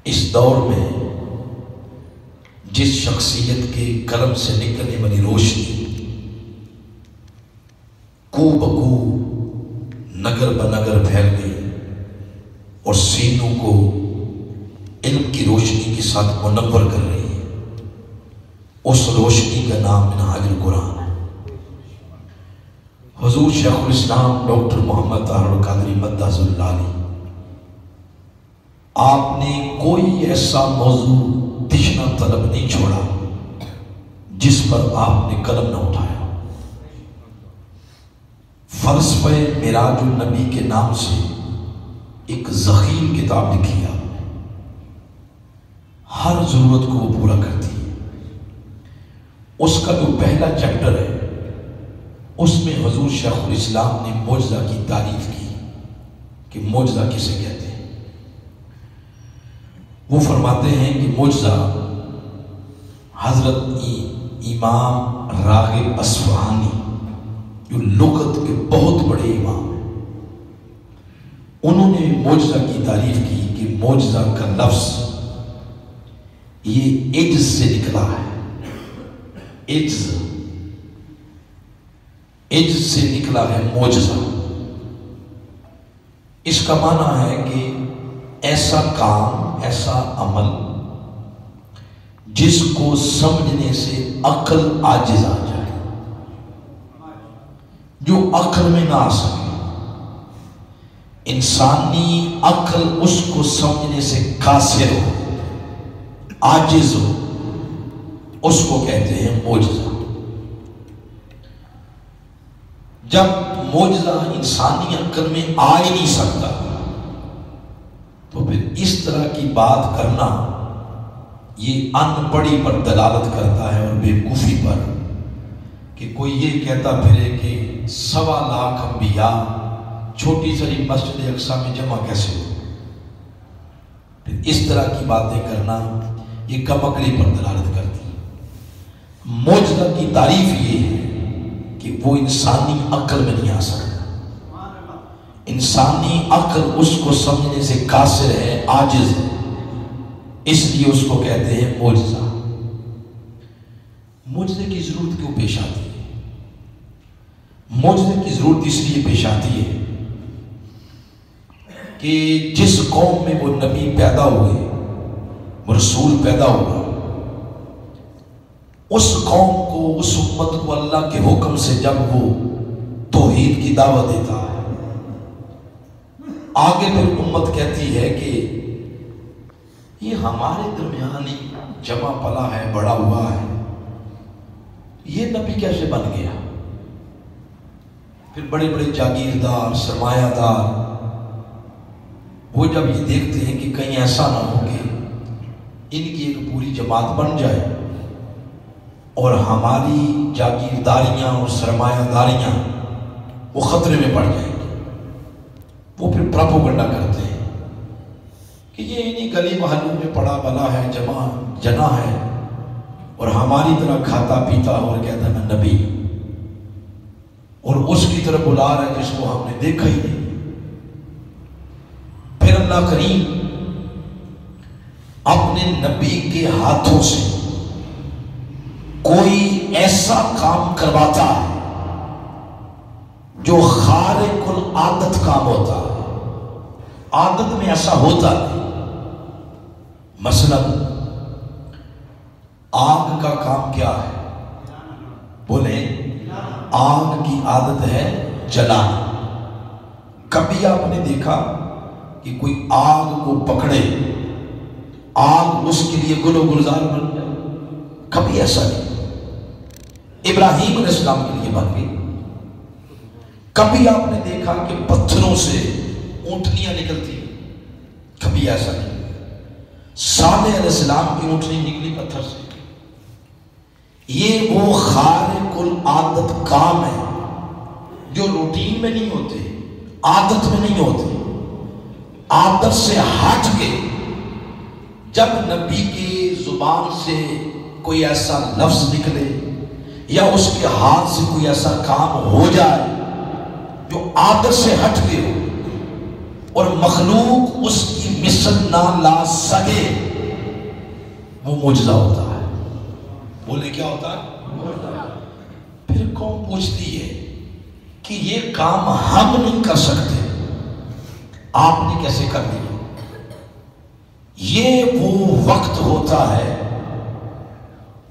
اس دور میں جس شخصیت کے قلم سے نکلنے والی روشنی کو بکو نگر بنگر پھیل گئی اور سینوں کو علم کی روشنی کے ساتھ منور کر رہی ہے، اس روشنی کا نام منہاج القرآن ہے۔ حضور شیخ الاسلام ڈاکٹر محمد طاہر القادری مدحض اللہ علیہ، آپ نے کوئی ایسا موضوع تشنا طلب نہیں چھوڑا جس پر آپ نے قلم نہ اٹھایا۔ فلسفہ معراج النبی کے نام سے ایک ضخیم کتاب لکھی ہے، ہر ضرورت کو وہ پورا کرتی ہے۔ اس کا جو پہلا چیپٹر ہے اس میں حضور شیخ الاسلام نے معجزہ کی تعریف کی کہ معجزہ کسے کہتے ہیں۔ وہ فرماتے ہیں کہ معجزہ حضرت امام راغب اصفہانی جو لغت کے بہت بڑے امام ہیں، انہوں نے معجزہ کی تعریف کی کہ معجزہ کا لفظ یہ عجز سے نکلا ہے، عجز سے نکلا ہے معجزہ۔ اس کا معنی ہے کہ ایسا کام، ایسا عمل جس کو سمجھنے سے عقل عاجز آ جائے، جو عقل میں نہ آ سکے، انسانی عقل اس کو سمجھنے سے قاصر ہو، عاجز ہو، اس کو کہتے ہیں معجزہ۔ جب معجزہ انسانی عقل میں آ ہی نہیں سکتا تو پھر اس طرح کی بات کرنا یہ ان پڑھی پر دلالت کرتا ہے اور بیوقوفی پر، کہ کوئی یہ کہتا پھرے کہ 1.25 لاکھ انبیاء چھوٹی سری مسجد اقصی میں جمع کیسے ہو۔ پھر اس طرح کی باتیں کرنا یہ کم عقلی پر دلالت کرتی ہے۔ معجزہ کی تعریف یہ ہے کہ وہ انسانی عقل میں نہیں آ سکتا، انسانی عقل اس کو سمجھنے سے قاصر ہے، عاجز ہے، اس لیے اس کو کہتے ہیں معجزہ۔ معجزے کی ضرورت کیوں پیش آتی ہے؟ معجزے کی ضرورت اس لیے پیش آتی ہے کہ جس قوم میں وہ نبی پیدا ہوئے، وہ رسول پیدا ہوا، اس قوم کو، اس امت کو اللہ کے حکم سے جب وہ توحید کی دعوت دیتا ہے، آگے پھر امت کہتی ہے کہ یہ ہمارے درمیان ہی جمع پلا ہے، بڑا ہوا ہے، یہ نبی کیسے بن گیا؟ پھر بڑے بڑے جاگیردار، سرمایہ دار، وہ جب یہ دیکھتے ہیں کہ کہیں ایسا نہ ہو کہ ان کی ایک پوری جماعت بن جائے اور ہماری جاگیرداریاں اور سرمایہ داریاں وہ خطرے میں پڑ جائیں گی، وہ پھر پراپوگنڈا کرتے ہیں کہ یہ انہی گلی محلوں میں پڑا بلا ہے، جمع جنا ہے، اور ہماری طرح کھاتا پیتا اور کہتا ہے میں نبی، اور اس کی طرف بلا رہا ہے جس کو ہم نے دیکھا ہی نہیں۔ پھر اللہ کریم اپنے نبی کے ہاتھوں سے کوئی ایسا کام کرواتا ہے جو خارق العادت کام ہوتا ہے، عادت میں ایسا ہوتا نہیں۔ مثلا آگ کا کام کیا ہے؟ بولیں، آگ کی عادت ہے جلانا۔ کبھی آپ نے دیکھا کہ کوئی آگ کو پکڑے، آگ اس کے لیے گل و گلزار بن جائے؟ کبھی ایسا نہیں۔ ابراہیم علیہ السلام کے لیے بن گئی۔ کبھی آپ نے دیکھا کہ پتھروں سے اونٹنیاں نکلتی؟ کبھی ایسا نہیں۔ صالح علیہ السلام کی اونٹنی نکلی پتھر سے۔ یہ وہ خارق العادت کام ہے جو روٹین میں نہیں ہوتے، عادت میں نہیں ہوتے۔ عادت سے ہٹ کے جب نبی کی زبان سے کوئی ایسا لفظ نکلے یا اس کے ہاتھ سے کوئی ایسا کام ہو جائے جو عادت سے ہٹ کے ہو اور مخلوق اس کی مثل نہ لا سکے وہ معجزہ ہوتا ہے. بولے کیا ہوتا ہے؟ پھر قوم پوچھتی ہے کہ یہ کام ہم نہیں کر سکتے، آپ نے کیسے کر دیا؟ یہ وہ وقت ہوتا ہے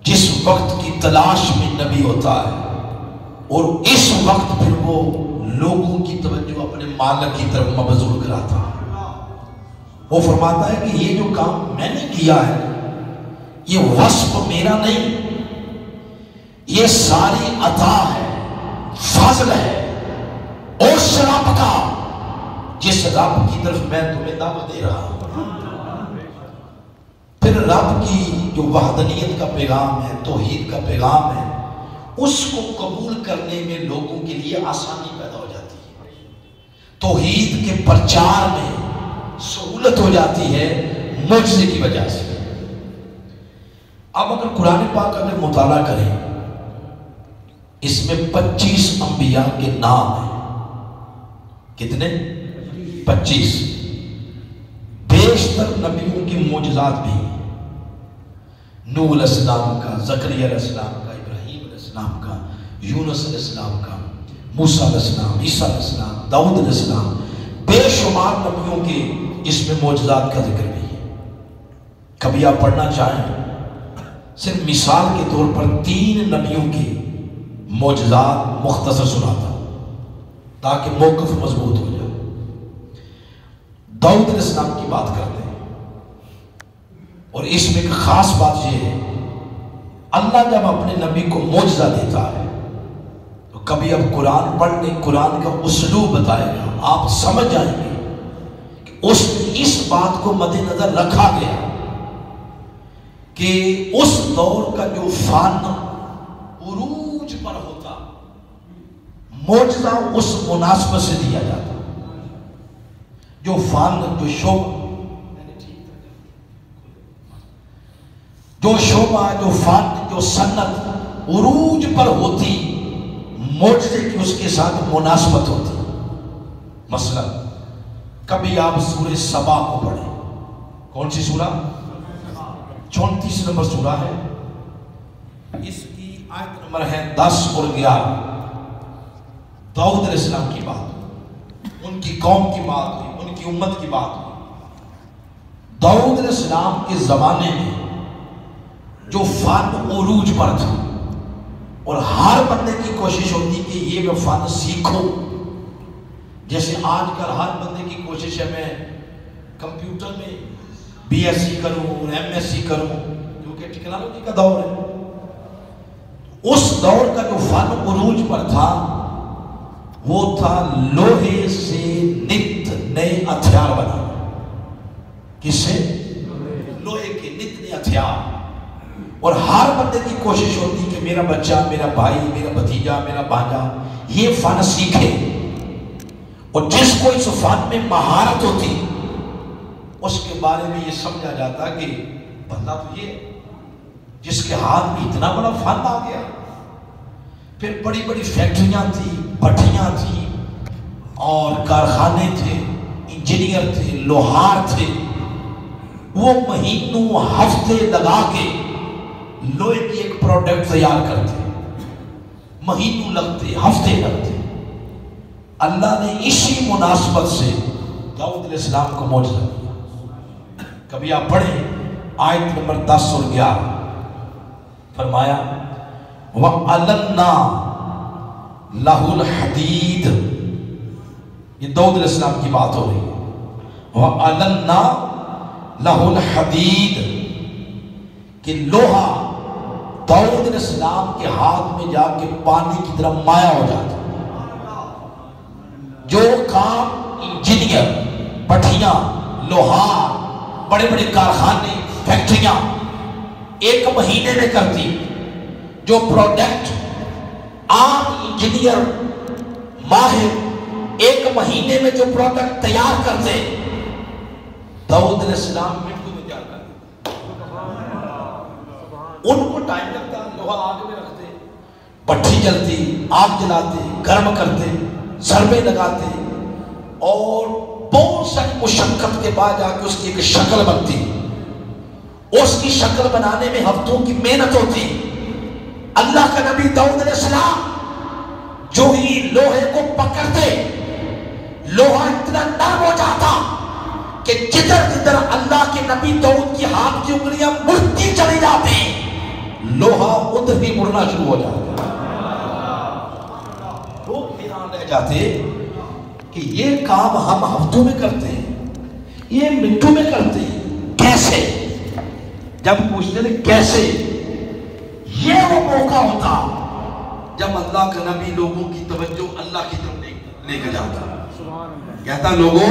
جس وقت کی تلاش میں نبی ہوتا ہے، اور اس وقت پھر وہ لوگوں کی توجہ اپنے مالک کی طرف مبذول کراتا ہے. وہ فرماتا ہے کہ یہ جو کام میں نے کیا ہے یہ وصف میرا نہیں، یہ ساری عطا ہے، فضل ہے اور شراب کا جس رب کی طرف میں تمہیں دعوت دے رہا ہوں. پھر رب کی جو وحدانیت کا پیغام ہے، توحید کا پیغام ہے، اس کو قبول کرنے میں لوگوں کے لیے آسانی پیدا ہو جاتی ہے، توحید کے پرچار میں سہولت ہو جاتی ہے معجزے کی وجہ سے. اب اگر قرآن پاک اگر مطالعہ کریں، اس میں 25 انبیاء کے نام ہیں. کتنے؟ 25. بیشتر نبیوں کی معجزات بھی ہیں. نوح علیہ السلام کا، زکریا علیہ السلام کا، ابراہیم علیہ السلام کا، یونس علیہ السلام کا، موسیٰ علیہ السلام، عیسیٰ علیہ السلام، داؤد علیہ السلام، بے شمار نبیوں کے اس میں معجزات کا ذکر بھی ہے. کبھی آپ پڑھنا چاہیں، صرف مثال کے طور پر 3 نبیوں کے معجزات مختصر سناتا ہوں تاکہ موقف مضبوط ہو جائے. داؤد علیہ السلام کی بات کرتے ہیں، اور اس میں ایک خاص بات یہ ہے، اللہ جب اپنے نبی کو معجزہ دیتا ہے تو کبھی اب قرآن پڑھنے، قرآن کا اسلوب بتائے گا، آپ سمجھ جائیں گے کہ اس میں اس بات کو مد نظر رکھا گیا کہ اس دور کا جو فن عروج پر ہوتا، معجزہ اس مناسبت سے دیا جاتا. جو فن، جو شعبہ، جو فن، جو صنعت عروج پر ہوتی، معجزے کی اس کے ساتھ مناسبت ہوتی. مثلا کبھی آپ سورہ سبا کو پڑھیں. کون سی سورہ؟ 34 نمبر سورہ ہے. اس کی آیت نمبر ہے 10 اور 11. داؤد علیہ السلام کی بات ہوئی، ان کی قوم کی بات ہوئی، ان کی امت کی بات ہوئی. داؤد علیہ السلام کے زمانے میں جو فن عروج پر تھا، اور ہر بندے کی کوشش ہوتی کہ یہ میں فن سیکھوں. جیسے آج کل ہر بندے کی کوشش ہے میں کمپیوٹر میں BSc کروں اور MSc کروں، کیونکہ ٹیکنالوجی کا دور ہے. اس دور کا جو فن عروج پر تھا وہ تھا لوہے سے نت نئے ہتھیار بنانا. کس سے؟ لوہے کے نت نئے ہتھیار. اور ہر بندے کی کوشش ہوتی کہ میرا بچہ، میرا بھائی، میرا بھتیجا، میرا بھانجا یہ فن سیکھے. اور جس کو اس فن میں مہارت ہوتی اس کے بارے میں یہ سمجھا جاتا کہ بندہ تو یہ جس کے ہاتھ میں اتنا بڑا فن آ گیا. پھر بڑی بڑی فیکٹریاں تھیں، بھٹیاں تھیں اور کارخانے تھے، انجینئر تھے، لوہار تھے. وہ مہینوں ہفتے لگا کے لوہے کی ایک پروڈکٹ تیار کرتے، مہینوں لگتے، ہفتے لگتے. اللہ نے اسی مناسبت سے داؤد علیہ السلام کو معجزہ دیا. کبھی آپ پڑھیں آیت نمبر 10 اور 11. فرمایا وَأَلَنَّا لَهُ الْحَدِيدِ. یہ داؤد علیہ السلام کی بات ہو رہی ہے. وَأَلَنَّا لَهُ الْحَدِيدِ کہ لوہا داؤد علیہ السلام کے ہاتھ میں جا کے پانی کی طرح مایا ہو جاتا. جو کام انجینئر، بھٹیاں، لوہار، بڑے بڑے کارخانے، فیکٹریاں ایک مہینے میں کرتی، جو پروڈکٹ عام انجینئر ماہر ایک مہینے میں جو پروڈکٹ تیار کرتے، داؤد علیہ السلام منٹوں میں تیار کرتے. ان کو ٹائم لگتا، لوہا آگ میں رکھتے، بھٹی جلتی، آگ جلاتے، گرم کرتے، ضربے لگاتے اور بہت ساری مشقت کے بعد جا کے اس کی ایک شکل بنتی، اس کی شکل بنانے میں ہفتوں کی محنت ہوتی۔ اللہ کا نبی داؤد علیہ السلام جو ہی لوہے کو پکڑتے، لوہا اتنا نرم ہو جاتا کہ جدھر جدھر اللہ کے نبی داؤد کی ہاتھ کی انگلیاں مڑتی چلی جاتی، لوہا ادھر ہی مڑنا شروع ہو جاتا۔ لوگ حیران رہ جاتے کہ یہ کام ہم ہفتوں میں کرتے ہیں، یہ منٹوں میں کرتے ہیں، کیسے؟ جب پوچھتے تھے کیسے، یہ وہ موقع ہوتا جب اللہ کا نبی لوگوں کی توجہ اللہ کی طرف لے کے جاتا، کہتا لوگوں